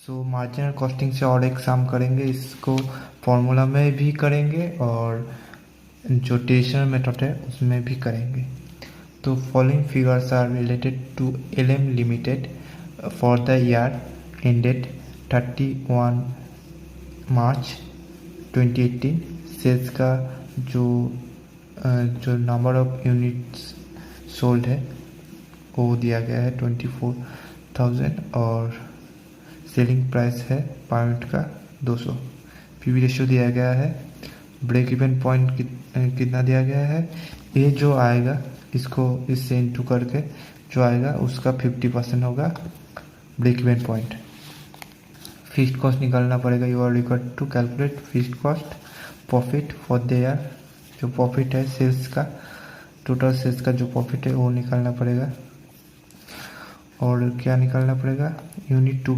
सो marginal costing से और एक सम करेंगे, इसको फॉर्मूला में भी करेंगे और जो ट्रेडिशनल मेथड है उसमें भी करेंगे। तो following figures are related to LM limited for the year ended 31 March 2018। सेल्स का जो नंबर ऑफ यूनिट्स सोल्ड है वो दिया गया है 24,000 और सेलिंग प्राइस है पर यूनिट का 200। पीवी रेशियो दिया गया है। ब्रेक इवन पॉइंट कितना दिया गया है, ये जो आएगा इसको इससे इंटू करके जो आएगा उसका 50% होगा break even point. Fixed cost निकालना पड़ेगा। You are required to calculate fixed cost profit for the year. जो प्रॉफिट है सेल्स का, टोटल सेल्स का जो प्रॉफिट है वो निकालना पड़ेगा। और क्या निकालना पड़ेगा, unit to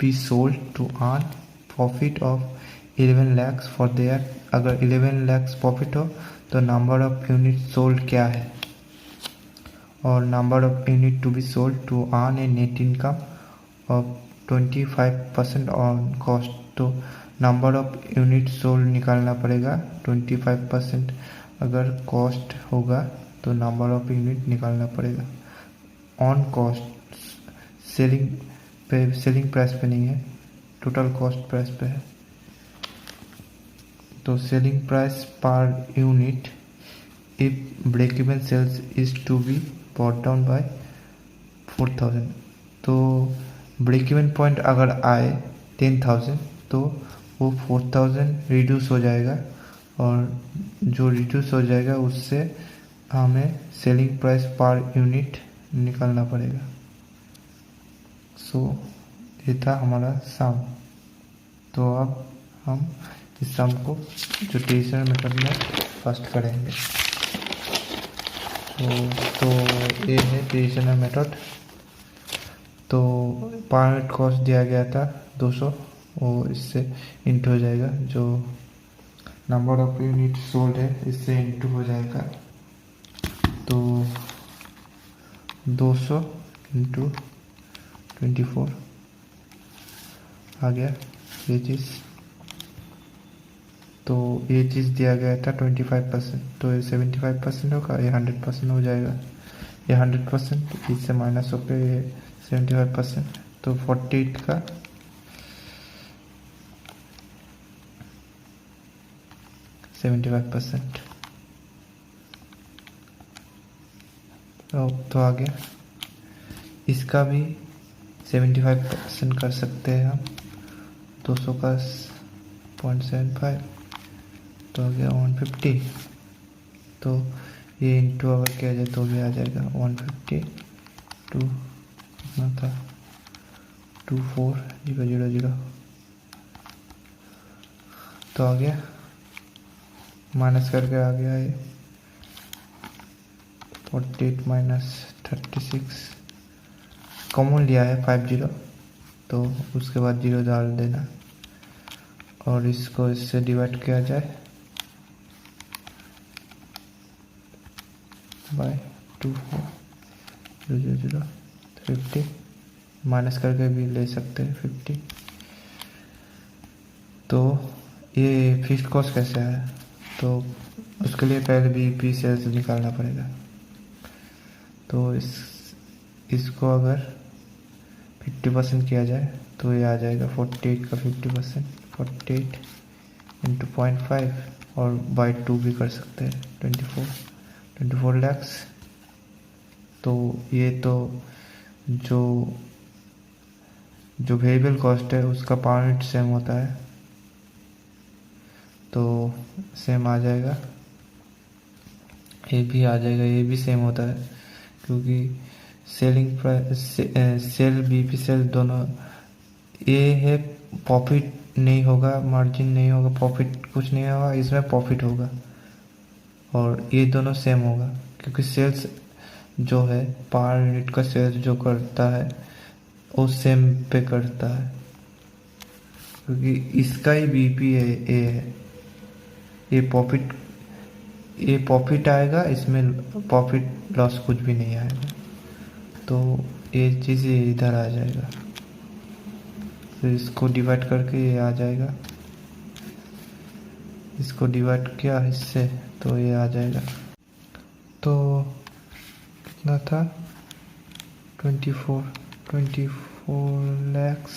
be sold to earn profit of 11 lakhs for the year. अगर 11 lakhs प्रॉफिट हो तो नंबर ऑफ यूनिट सोल्ड क्या है, और number of unit to be sold to earn a net income of 25% on cost. तो number of unit sold निकालना पड़ेगा 25%। अगर कॉस्ट होगा तो नंबर ऑफ यूनिट निकालना पड़ेगा ऑन कॉस्ट। सेलिंग प्राइस पे नहीं है, टोटल कॉस्ट प्राइस पे है। तो selling price per unit if break even sales is to be bought down by 4,000। तो ब्रेक इवन पॉइंट अगर आए 10,000 तो वो 4,000 रिड्यूस हो जाएगा, और जो रिड्यूस हो जाएगा उससे हमें सेलिंग प्राइस पर यूनिट निकालना पड़ेगा। सो ये था हमारा सम। तो अब हम इस सम को जो ट्रेडिशनल मेथड में फर्स्ट करेंगे। तो ये है ट्रेडिशनल मेथड। तो पर यूनिट कॉस्ट दिया गया था 200, वो इससे इंटू हो जाएगा। जो नंबर ऑफ यूनिट सोल्ड है इससे इंटू हो जाएगा। तो 200 इंटू 24 आ गया ये चीज़। तो ये चीज़ दिया गया था 25%, तो ये 75% होगा, ये 100% हो जाएगा। ये 100% इससे माइनस होकर ये 75%, तो 48 का 75%। तो आ गया। इसका भी 75% कर सकते हैं हम। 200 का 0.75 तो आ गया 150। तो ये इंटू अगर किया जाए तो भी आ जाएगा 150 टू कितना था 24,000। तो आ गया, माइनस करके आ गया ये 48 माइनस 36। कॉमन लिया है 50, तो उसके बाद 0 डाल देना और इसको इससे डिवाइड किया जाए बाय 24,000 50। माइनस करके भी ले सकते हैं 50। तो ये फिक्स्ड कॉस्ट कैसे है, तो उसके लिए पहले बीईपी सेल्स निकालना पड़ेगा। तो इसको अगर 50% किया जाए तो ये आ जाएगा 48 का 50%, 48 इंटू 0.5 और बाई 2 भी कर सकते हैं 24 lakhs। तो ये तो जो वेरिएबल कॉस्ट है उसका पर यूनिट सेम होता है, तो सेम आ जाएगा। ये भी आ जाएगा, ये भी सेम होता है, क्योंकि selling price sell BP sell दोनों ये है। प्रॉफिट नहीं होगा, मार्जिन नहीं होगा, प्रॉफिट कुछ नहीं होगा, इसमें प्रॉफिट होगा। और ये दोनों सेम होगा क्योंकि सेल्स जो है पर यूनिट का सेल्स जो करता है वो सेम पे करता है, क्योंकि इसका ही बीपी है, ये प्रॉफिट आएगा, इसमें प्रॉफिट लॉस कुछ भी नहीं आएगा। तो ये चीज़ इधर आ जाएगा, फिर इसको डिवाइड करके ये आ जाएगा, इसको डिवाइड किया इससे तो ये आ जाएगा। तो कितना था, 24 lakhs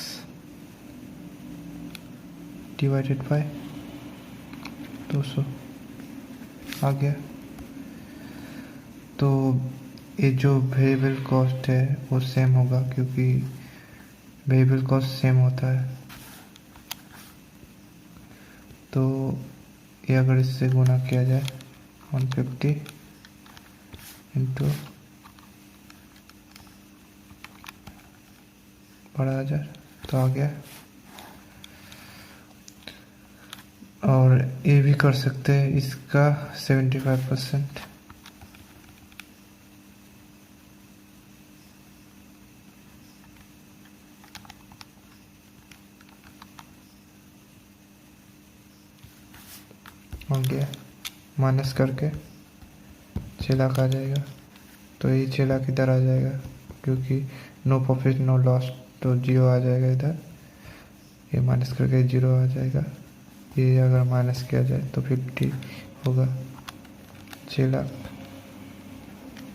डिवाइडेड बाय 200 आ गया। तो ये जो वेरिएबल कॉस्ट है वो सेम होगा, क्योंकि वेरिएबल कॉस्ट सेम होता है। तो ये अगर इससे गुना किया जाए 150 इंटू बड़ा 1000 तो आ गया। और ये भी कर सकते हैं इसका 75%। हो गया, माइनस करके 6 लाख आ जाएगा। तो ये 6 लाख इधर आ जाएगा, क्योंकि नो प्रॉफिट नो लॉस, तो 0 आ जाएगा इधर। ये माइनस करके 0 आ जाएगा। ये अगर माइनस किया जाए तो 50 होगा, 6 लाख।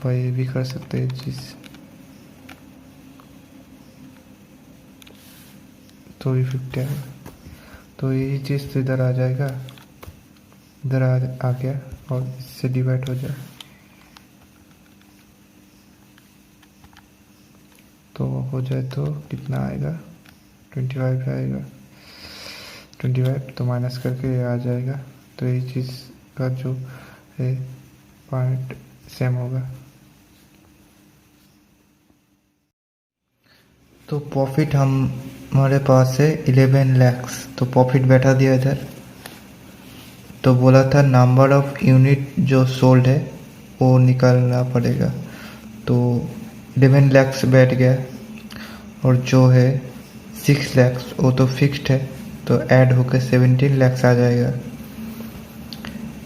भाई ये भी कर सकते हैं चीज़, तो भी 50 आएगा। तो यही चीज़ तो इधर आ जाएगा, इधर आ गया और इससे डिवाइड हो जाए तो हो जाए तो कितना आएगा, 25 आएगा। 25 तो माइनस करके ये आ जाएगा। तो यही चीज़ का जो है पॉइंट सेम होगा। तो प्रॉफिट हमारे पास है 11 lakhs। तो प्रॉफिट बैठा दिया इधर। तो बोला था नंबर ऑफ यूनिट जो सोल्ड है वो निकालना पड़ेगा। तो 11 lakhs बैठ गया, और जो है 6 lakhs वो तो फिक्स्ड है, तो ऐड होकर 17 lakhs आ जाएगा।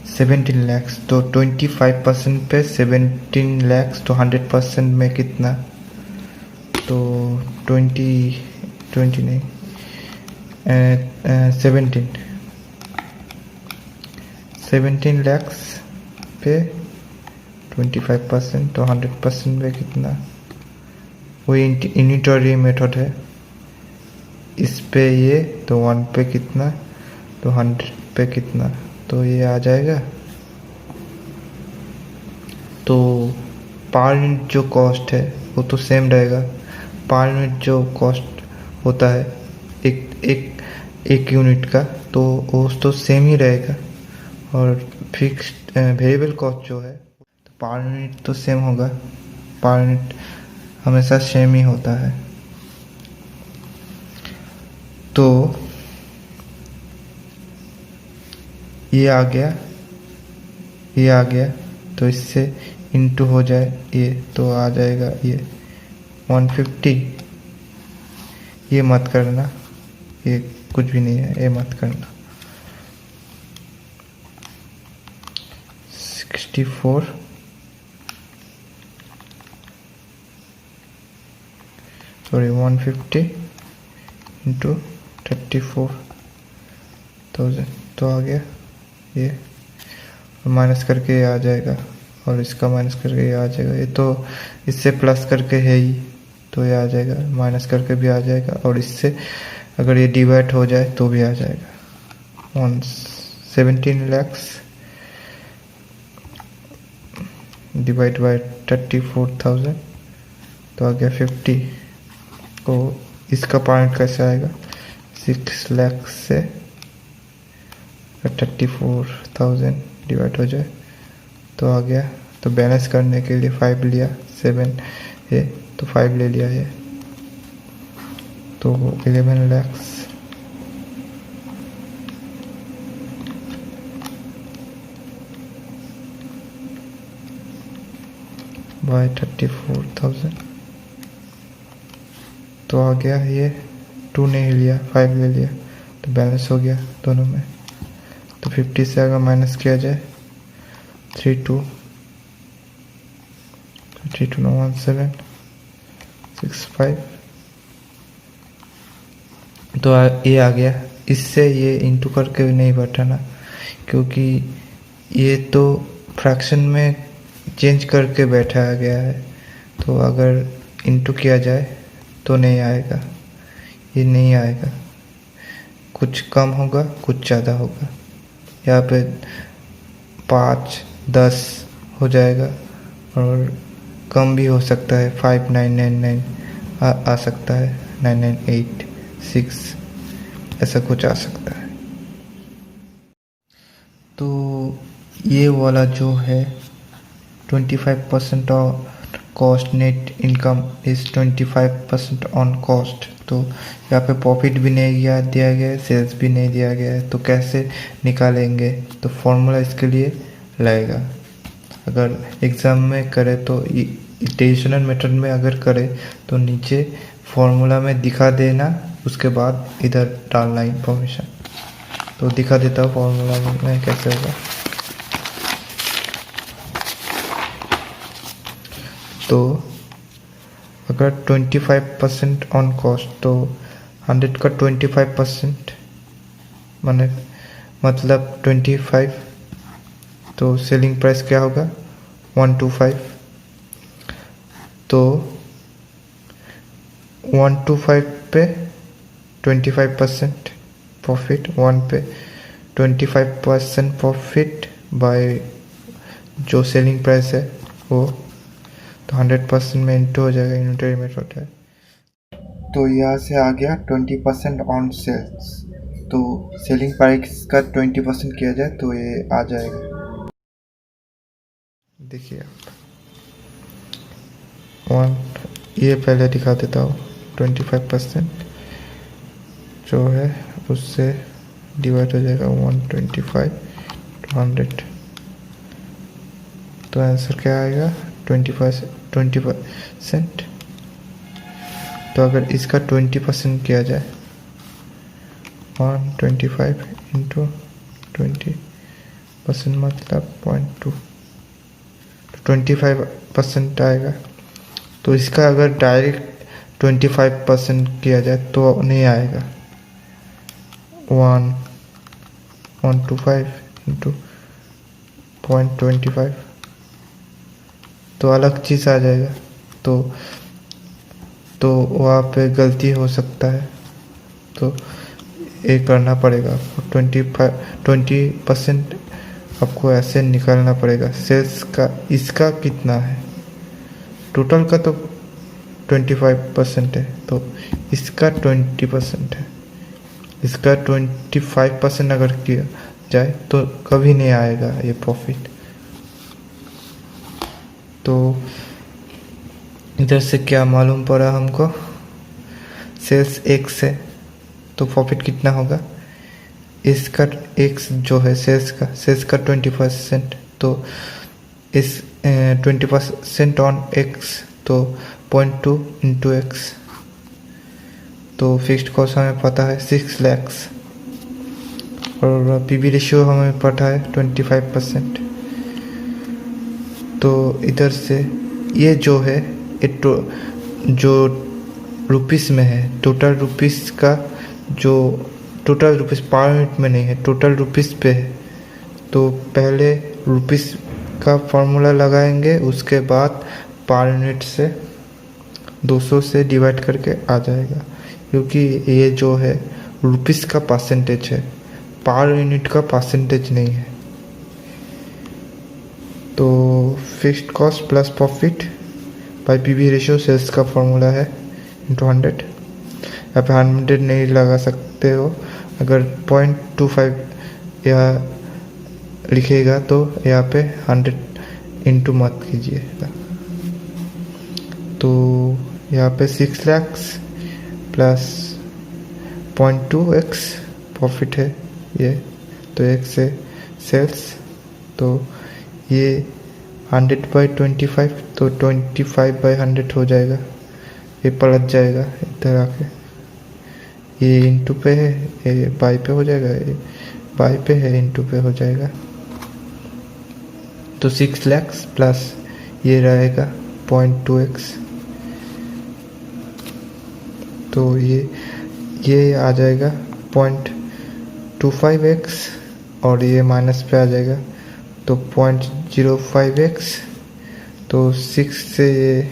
17 lakhs तो 25% पे 17 lakhs, तो 100% में कितना, तो 20 नहीं 17 lakhs पे 25%, तो 100% में कितना, वो यूनिटरी मेथड है। इस पे ये तो 1 पे कितना, तो 100 पे कितना, तो ये आ जाएगा। तो पर यूनिट जो कॉस्ट है वो तो सेम रहेगा। पर यूनिट जो कॉस्ट होता है एक यूनिट का, तो वो तो सेम ही रहेगा। और फिक्स्ड वेरिएबल कॉस्ट जो है, तो पर यूनिट तो सेम होगा। पर यूनिट हमेशा सेम ही होता है। तो ये आ गया, तो इससे इंटू हो जाए ये, तो आ जाएगा ये 150। ये मत करना, ये कुछ भी नहीं है, ये मत करना। 64 सॉरी 150 इंटू 34,000 तो आ गया ये। माइनस करके ये आ जाएगा, और इसका माइनस करके ये आ जाएगा। ये तो इससे प्लस करके है ही, तो ये आ जाएगा। माइनस करके भी आ जाएगा, और इससे अगर ये डिवाइड हो जाए तो भी आ जाएगा। 17 lakhs डिवाइड बाय 34,000 तो आ गया 50। तो इसका पॉइंट कैसे आएगा, 6 lakhs से 34,000 डिवाइड हो जाए तो आ गया। तो बैलेंस करने के लिए 5 लिया, 7 है तो 5 ले लिया है, तो 11 lakhs बाय 34,000 तो आ गया। ये 2 नहीं लिया, 5 ले लिया, तो बैलेंस हो गया दोनों में। तो 50 से अगर माइनस किया जाए 32 17 65 तो ये आ गया। इससे ये इंटू करके नहीं बैठाना, क्योंकि ये तो फ्रैक्शन में चेंज करके बैठाया गया है। तो अगर इंटू किया जाए तो नहीं आएगा, ये नहीं आएगा। कुछ कम होगा, कुछ ज़्यादा होगा। यहाँ पे 5, 10 हो जाएगा, और कम भी हो सकता है। 5999 आ सकता है, 998, 6 ऐसा कुछ आ सकता है। तो ये वाला जो है 25% on cost, net income is 25% on cost. तो यहाँ पे प्रॉफिट भी नहीं दिया गया है, सेल्स भी नहीं दिया गया है। तो कैसे निकालेंगे? तो फॉर्मूला इसके लिए लगेगा। अगर एग्ज़ाम में करे तो ट्रेडिशनल मेथड में अगर करे तो नीचे फॉर्मूला में दिखा देना, उसके बाद इधर डालना इंफॉर्मेशन। तो दिखा देता हूँ फॉर्मूला में कैसे होगा। तो अगर 25% ऑन कॉस्ट, तो 100 का 25% मतलब 25। तो सेलिंग प्राइस क्या होगा? 125। तो 125 पे 25% प्रॉफिट, 1 पे 25% प्रॉफिट बाय जो सेलिंग प्राइस है वो। तो 100% में इंटू हो जाएगा, यूनिटरी मेथड है। तो यहाँ से आ गया 20% ऑन सेल्स। तो सेलिंग प्राइस का 20% किया जाए तो ये आ जाएगा। देखिए आप, ये पहले दिखा देता हूँ। 25% जो है उससे डिवाइड हो जाएगा 125 to 100। तो आंसर क्या आएगा? 20%। तो अगर इसका 20% किया जाए, 125 इंटू 20% मतलब 0.2, तो 25% आएगा। तो इसका अगर डायरेक्ट 25% किया जाए तो नहीं आएगा। 125 इंटू 0.25 तो अलग चीज़ आ जाएगा। तो वहाँ पे गलती हो सकता है, तो ये करना पड़ेगा आपको। 20% आपको ऐसे निकालना पड़ेगा। सेल्स का इसका कितना है? टोटल का तो 25% है, तो इसका 20% है। इसका 25% अगर किया जाए तो कभी नहीं आएगा ये प्रॉफिट। तो इधर से क्या मालूम पड़ा हमको? सेल्स x है तो प्रॉफिट कितना होगा? इसका x जो है सेल्स का 20%, तो इस 20% ऑन x, तो 0.2 इंटू x। तो फिक्स्ड कॉस्ट हमें पता है 6 लाख, और पीवी रेशियो हमें पता है 25%। तो इधर से ये जो है जो रुपीस में है, टोटल रुपीस का जो टोटल रुपीस पर यूनिट में नहीं है, टोटल रुपीस पे है। तो पहले रुपीस का फॉर्मूला लगाएंगे, उसके बाद पर यूनिट से 200 से डिवाइड करके आ जाएगा, क्योंकि ये जो है रुपीस का परसेंटेज है, पर यूनिट का परसेंटेज नहीं है। तो fixed cost plus profit by PV ratio sales का फॉर्मूला है इंटू 100। यहाँ पे 100 नहीं लगा सकते हो। अगर 0.25 यहाँ लिखेगा तो यहाँ पे 100 इंटू मत कीजिएगा। तो यहाँ पे 6 लाख प्लस 0.2x प्रॉफिट है ये, तो x है सेल्स। तो ये 100/25, तो 25/100 हो जाएगा। ये पलट जाएगा इधर आके, ये इंटू पे है, ये बाई पे हो जाएगा, ये बाई पे है, इंटू पे हो जाएगा। तो 6 लाख प्लस ये रहेगा 0.2x। तो ये ये आ जाएगा 0.25x और ये माइनस पे आ जाएगा तो 0.05x, तो 6 से ये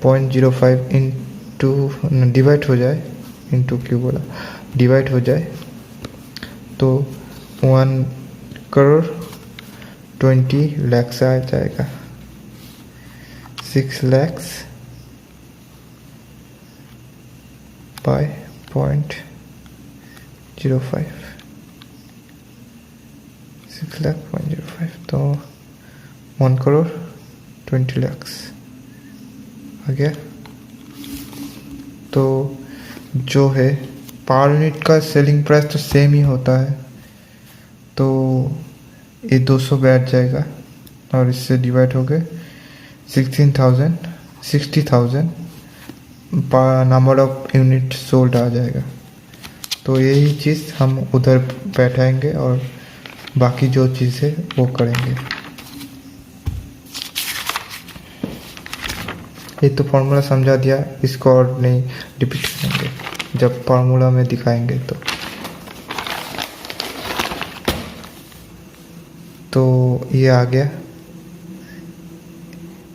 0.05 इंटू डिवाइड हो जाए, इंटू क्यों बोला, डिवाइड हो जाए तो 1,20,00,000 आ जाएगा। 6 lakhs by 0.05, 6 lakh 0.05, तो 1,20,00,000 आ गया। तो जो है पर यूनिट का सेलिंग प्राइस तो सेम ही होता है, तो ये 200 बैठ जाएगा और इससे डिवाइड हो गए 60,000 नंबर ऑफ यूनिट सोल्ड आ जाएगा। तो यही चीज़ हम उधर बैठाएंगे और बाकी जो चीज़ है वो करेंगे। ये तो फार्मूला समझा दिया, इसको और नहीं रिपीट करेंगे, जब फार्मूला में दिखाएंगे तो ये आ गया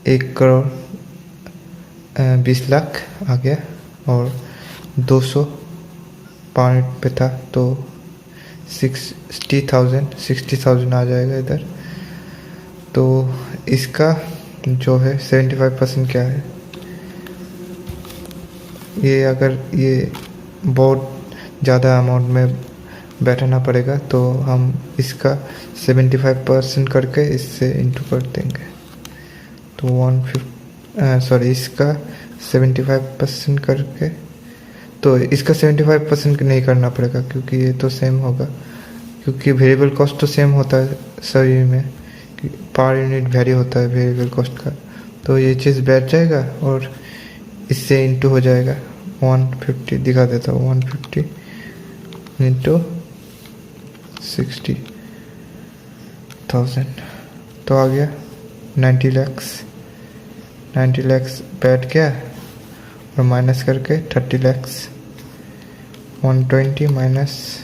1,20,00,000 आ गया और 200 पर यूनिट पे था तो 60,000 आ जाएगा इधर। तो इसका जो है 75% क्या है, ये अगर ये बहुत ज़्यादा अमाउंट में बैठाना पड़ेगा तो हम इसका 75% करके इससे इंटू कर देंगे तो 150, इसका 75% करके, तो इसका 75% नहीं करना पड़ेगा क्योंकि ये तो सेम होगा, क्योंकि वेरिएबल कॉस्ट तो सेम होता है सभी में, पर यूनिट वेरी होता है वेरिएबल कॉस्ट का। तो ये चीज़ बैठ जाएगा और इससे इंटू हो जाएगा 150, दिखा देता हूँ 150 इंटू 60,000 तो आ गया 90 lakhs बैठ गया और माइनस करके 30 lakhs, 120 माइनस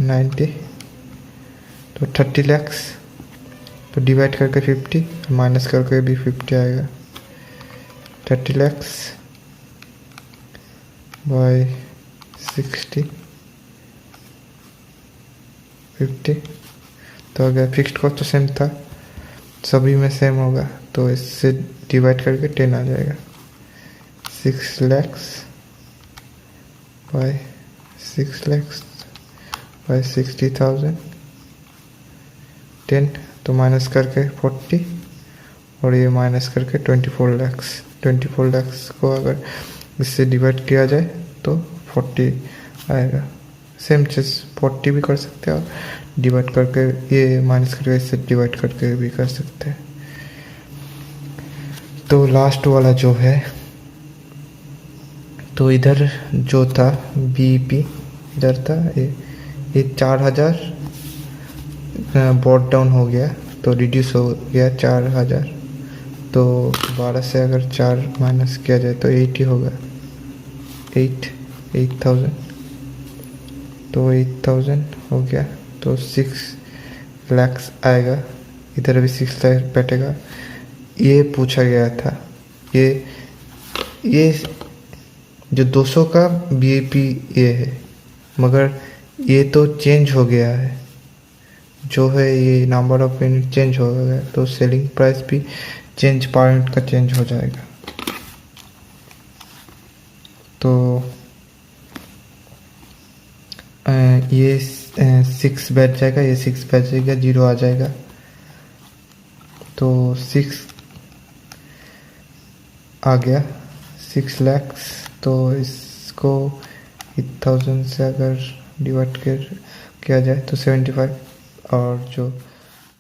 90 तो 30 lakhs, तो डिवाइड करके 50, माइनस करके भी 50 आएगा। 30 lakhs बाय 60 50, तो अगर फिक्स्ड कॉस्ट तो सेम था, सभी में सेम होगा तो इससे डिवाइड करके 10 आ जाएगा। 6 lakhs बाय 60,000 10, तो माइनस करके 40 और ये माइनस करके 24 lakhs को अगर इससे डिवाइड किया जाए तो 40 आएगा। सेम चीज़ 40 भी कर सकते हैं और डिवाइड करके ये माइनस करके इससे डिवाइड करके भी कर सकते हैं। तो लास्ट वाला जो है, तो इधर जो था बीईपी इधर था, ये 4,000 ब्रॉट डाउन हो गया तो रिड्यूस हो गया 4,000, तो 12 से अगर 4 माइनस किया जाए तो 80 होगा, 8,000, तो 8,000 हो गया तो 6 lakhs आएगा। इधर भी 6 lakhs बैठेगा। ये पूछा गया था, ये जो 200 का बीईपी ये है, मगर ये तो चेंज हो गया है, जो है ये नंबर ऑफ यूनिट चेंज हो गया तो सेलिंग प्राइस भी चेंज, पर यूनिट का चेंज हो जाएगा। तो ये 6 बैठ जाएगा, ये 6 बैठ जाएगा, 0 आ जाएगा तो 6 आ गया 6 lakhs। तो इसको 8,000 से अगर डिवाइड किया जाए तो 75, और जो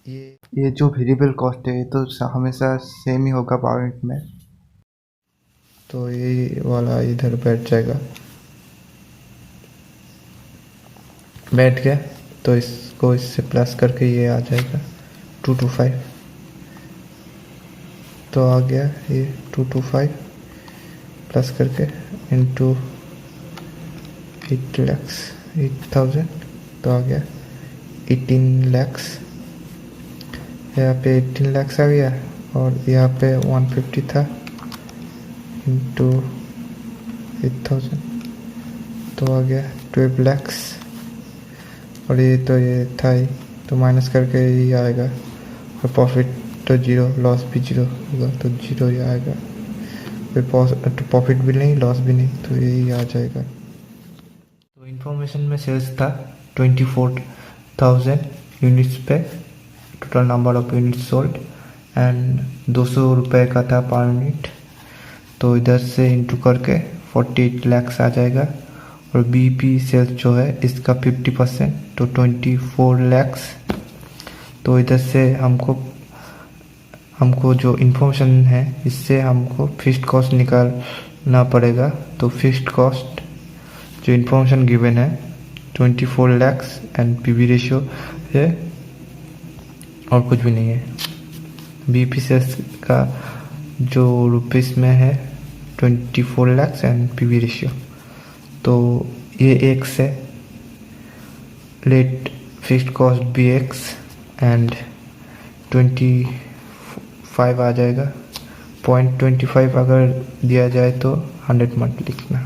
ये जो वेरिएबल कॉस्ट है ये तो हमेशा सेम ही होगा पर यूनिट में, तो ये वाला इधर बैठ जाएगा, बैठ गया तो इसको इससे प्लस करके ये आ जाएगा 225, तो आ गया ये 225 प्लस करके इंटू 8,00,000 तो आ गया 18 lakhs। यहाँ पे 18 lakhs आ गया और यहाँ पे 150 था इंटू 8,000 तो आ गया 12 lakhs। और ये था ही तो माइनस करके यही आएगा और प्रॉफिट तो जीरो, लॉस भी जीरो होगा तो जीरो ही आएगा। फिर प्रॉफिट भी नहीं, लॉस भी नहीं, तो यही आ जाएगा। तो इन्फॉर्मेशन में सेल्स था 24,000 यूनिट्स पे, total number of units sold and 200 रुपये का था पर यूनिट। तो इधर से इंटू करके 48 lakhs आ जाएगा। और बीपी सेल्स जो है इसका 50% तो 24 lakhs। तो इधर से हमको जो इन्फॉर्मेशन है इससे हमको फिक्स्ड कॉस्ट निकालना पड़ेगा। तो फिक्स्ड कॉस्ट जो इन्फॉर्मेशन गिवन है 24 lakhs एंड पीवी रेशियो है और कुछ भी नहीं है। बीपी सेल्स का जो रुपीस में है 24 lakhs एंड पीवी रेशियो, तो ये एक्स है, let fixed cost be X and 25 आ जाएगा। 0.25 अगर दिया जाए तो 100 मत लिखना।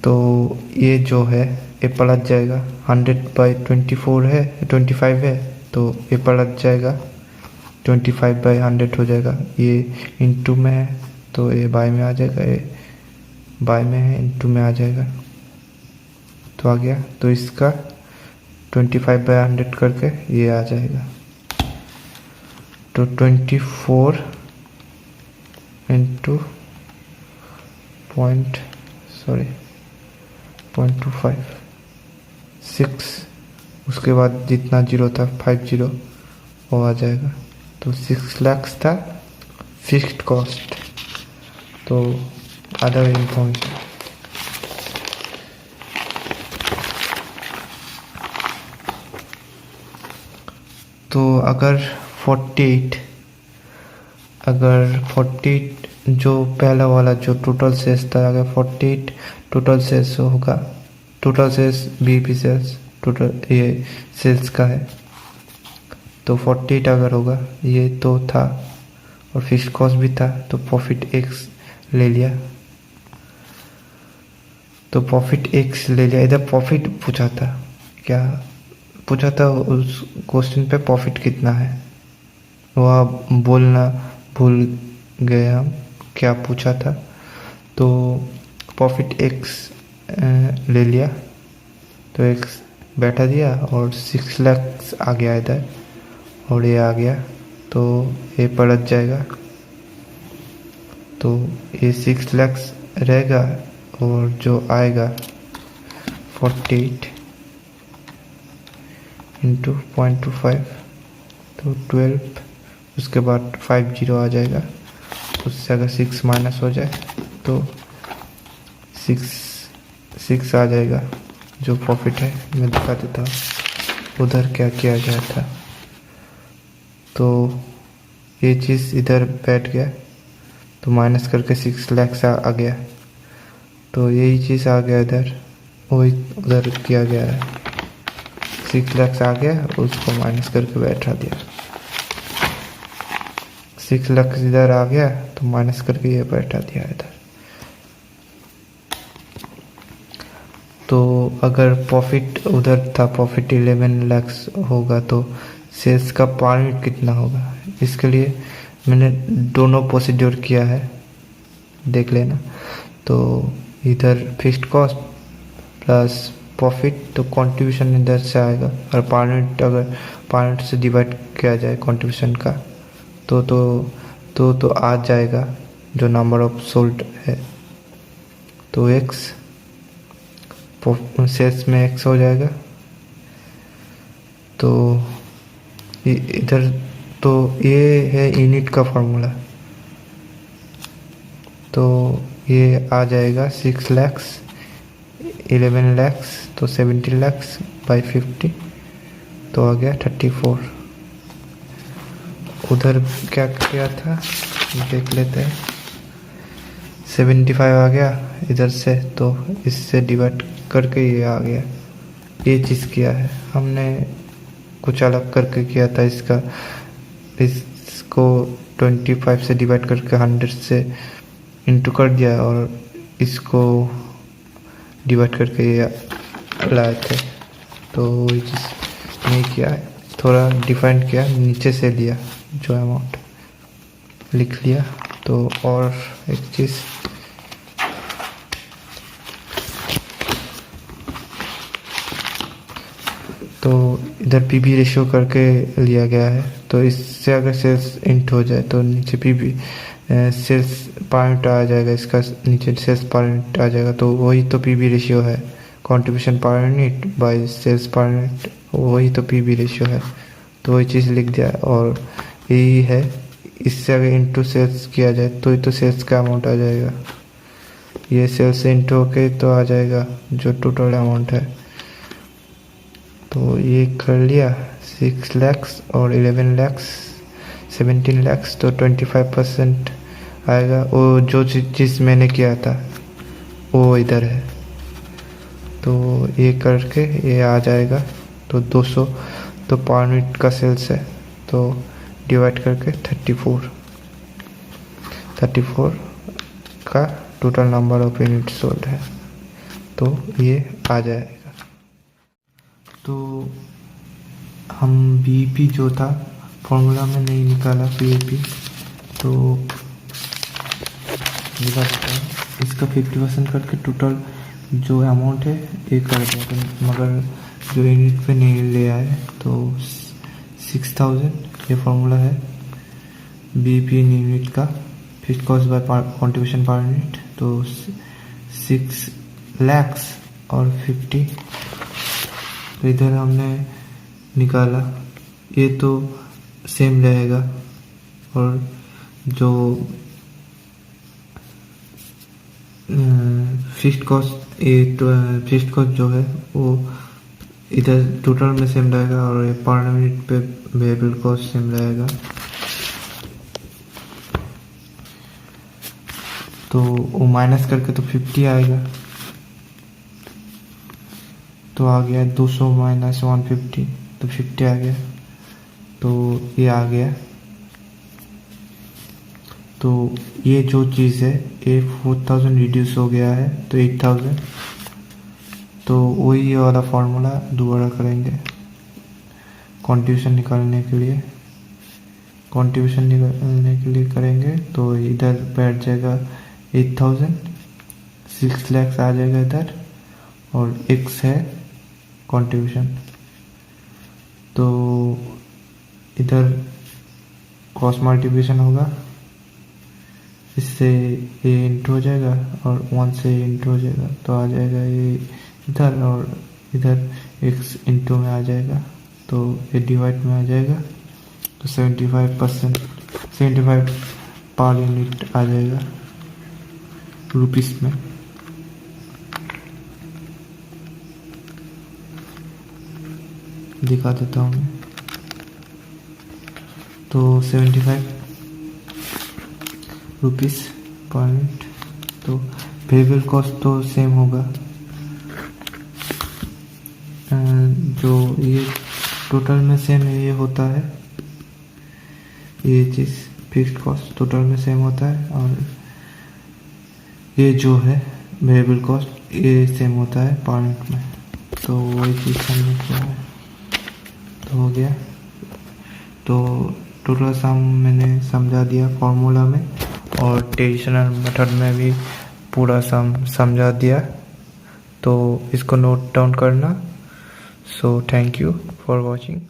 तो ये जो है ये पलट जाएगा, 100/24 है, 25 है तो ये पलट जाएगा, 25/100 हो जाएगा। ये इंटू में है तो ये बाय में आ जाएगा, ये बाय में है इंटू में आ जाएगा तो आ गया। तो इसका 25/100 करके ये आ जाएगा। तो 24 इंटू 0.25 6, उसके बाद जितना जीरो था 50 वो आ जाएगा। तो 6 lakhs था फिक्स्ड कॉस्ट। तो अदर इन्फॉर्मेशन तो अगर 48 जो पहला वाला जो टोटल सेल्स था, अगर 48 टोटल सेल्स होगा, total sales BP sales total ये सेल्स का है, तो 48 अगर होगा, ये तो था और फिक्स्ड कॉस्ट भी था, तो प्रॉफिट एक्स ले लिया। तो प्रॉफिट एक्स ले लिया। इधर प्रॉफिट पूछा था, क्या पूछा था उस क्वेश्चन पे, प्रॉफिट कितना है वह बोलना भूल गए हम, क्या पूछा था। तो प्रॉफिट एक्स ले लिया तो एक्स बैठा दिया और 6 lakhs आ गया इधर और ये आ गया तो ये पलट जाएगा। तो ये 6 lakhs रहेगा और जो आएगा 48 इंटू 0.25 तो 12, उसके बाद 50 आ जाएगा। उससे अगर 6 माइनस हो जाए तो 6 आ जाएगा जो प्रॉफिट है। मैं दिखा देता हूँ उधर क्या किया गया था। तो ये चीज़ इधर बैठ गया तो माइनस करके 6 lakhs आ गया, तो यही चीज़ आ गया इधर, वही उधर किया गया है। 6 lakhs आ गया, उसको माइनस करके बैठा दिया। 6 lakhs इधर आ गया तो माइनस करके ये बैठा दिया इधर। तो अगर प्रॉफिट उधर था, प्रॉफिट 11 lakhs होगा तो सेल्स का पर यूनिट कितना होगा, इसके लिए मैंने दोनों प्रोसीड्योर किया है, देख लेना। तो इधर फिक्स्ड कॉस्ट प्लस प्रॉफिट, तो कंट्रीब्यूशन इधर से आएगा और पर यूनिट अगर पर यूनिट से डिवाइड किया जाए कंट्रीब्यूशन का तो आ जाएगा जो नंबर ऑफ सोल्ड है। तो एक्स सेल्स में एक्स हो जाएगा। तो इधर तो ये है यूनिट का फॉर्मूला, तो ये आ जाएगा 6 lakhs 11 lakhs तो 70 lakhs बाई 50 तो आ गया 34। उधर क्या किया था देख लेते हैं। 75 आ गया इधर से, तो इससे डिवाइड करके ये आ गया। ये चीज़ किया है हमने, कुछ अलग करके किया था इसको 25 से डिवाइड करके 100 से इंटू कर दिया और इसको डिवाइड करके ये लाए थे। तो ये चीज़ नहीं किया है, थोड़ा डिफाइन किया, नीचे से लिया जो अमाउंट लिख लिया। तो और एक चीज़, तो इधर पीबी रेशियो करके लिया गया है। तो इससे अगर सेल्स इंट हो जाए तो नीचे पीबी सेल्स पॉइंट आ जाएगा, इसका नीचे सेल्स पॉइंट आ जाएगा। तो वही तो पीबी रेशियो है, contribution per unit by sales per unit, वही तो पीबी रेशियो है। तो वही चीज़ लिख दिया और यही है। इससे अगर इंटू सेल्स किया जाए तो ये तो सेल्स का अमाउंट आ जाएगा, ये सेल्स इंटू होके तो आ जाएगा जो टोटल अमाउंट है। तो ये कर लिया 6 lakhs और 11 lakhs 17 lakhs, तो 25% आएगा। वो जो चीज़ मैंने किया था वो इधर है, तो ये करके ये आ जाएगा। तो 200 तो पर यूनिट का सेल्स है, तो डिवाइड करके 34 का total number of unit sold है, तो ये आ जाएगा। तो हम बीईपी जो था फॉर्मूला में नहीं निकाला बीईपी, तो इसका 50% करके टोटल जो अमाउंट है ये कर दिया, मगर जो यूनिट पे नहीं ले आए। तो 6000 ये फॉर्मूला है बीईपी इन यूनिट का, fixed cost by contribution per unit. तो 6 lakhs और 50, तो इधर हमने निकाला, ये तो सेम रहेगा। और जो फिक्स्ड कॉस्ट, ये फिक्स्ड कॉस्ट जो है वो इधर टोटल में सेम रहेगा और ये पर यूनिट पे वेरिएबल कॉस्ट सेम रहेगा। तो वो माइनस करके तो 50 आएगा, तो आ गया 200 माइनस 150, तो 50 आ गया। तो ये आ गया। तो ये जो चीज़ है ये 4000 रिड्यूस हो गया है, तो 8000। तो वही वाला फॉर्मूला दोबारा करेंगे कंट्रीब्यूशन निकालने के लिए, करेंगे। तो इधर बैठ जाएगा 8000, 6 lakhs आ जाएगा इधर, और x है कंट्रीब्यूशन। तो इधर क्रॉस मल्टीप्लिकेशन होगा, इससे ये इंटू हो जाएगा और 1 से इंटू हो जाएगा, तो आ जाएगा ये इधर, और इधर x इंटू में आ जाएगा, तो ये डिवाइड में आ जाएगा। तो 75 पर यूनिट आ जाएगा रुपीस में। दिखा देता हूँ मैं। तो 75 रुपीस पर यूनिट। तो वेरिएबल कॉस्ट तो सेम होगा, जो ये टोटल में सेम ये होता है, ये चीज़ फिक्स्ड कॉस्ट टोटल में सेम होता है, और ये जो है वेरिएबल कॉस्ट ये सेम होता है पर यूनिट में। तो वही चीज़ हमने किया है, तो हो गया। तो टोटल सम मैंने समझा दिया फॉर्मूला में, और ट्रेडिशनल मेथड में भी पूरा सम समझा दिया। तो इसको नोट डाउन करना। So thank you for watching.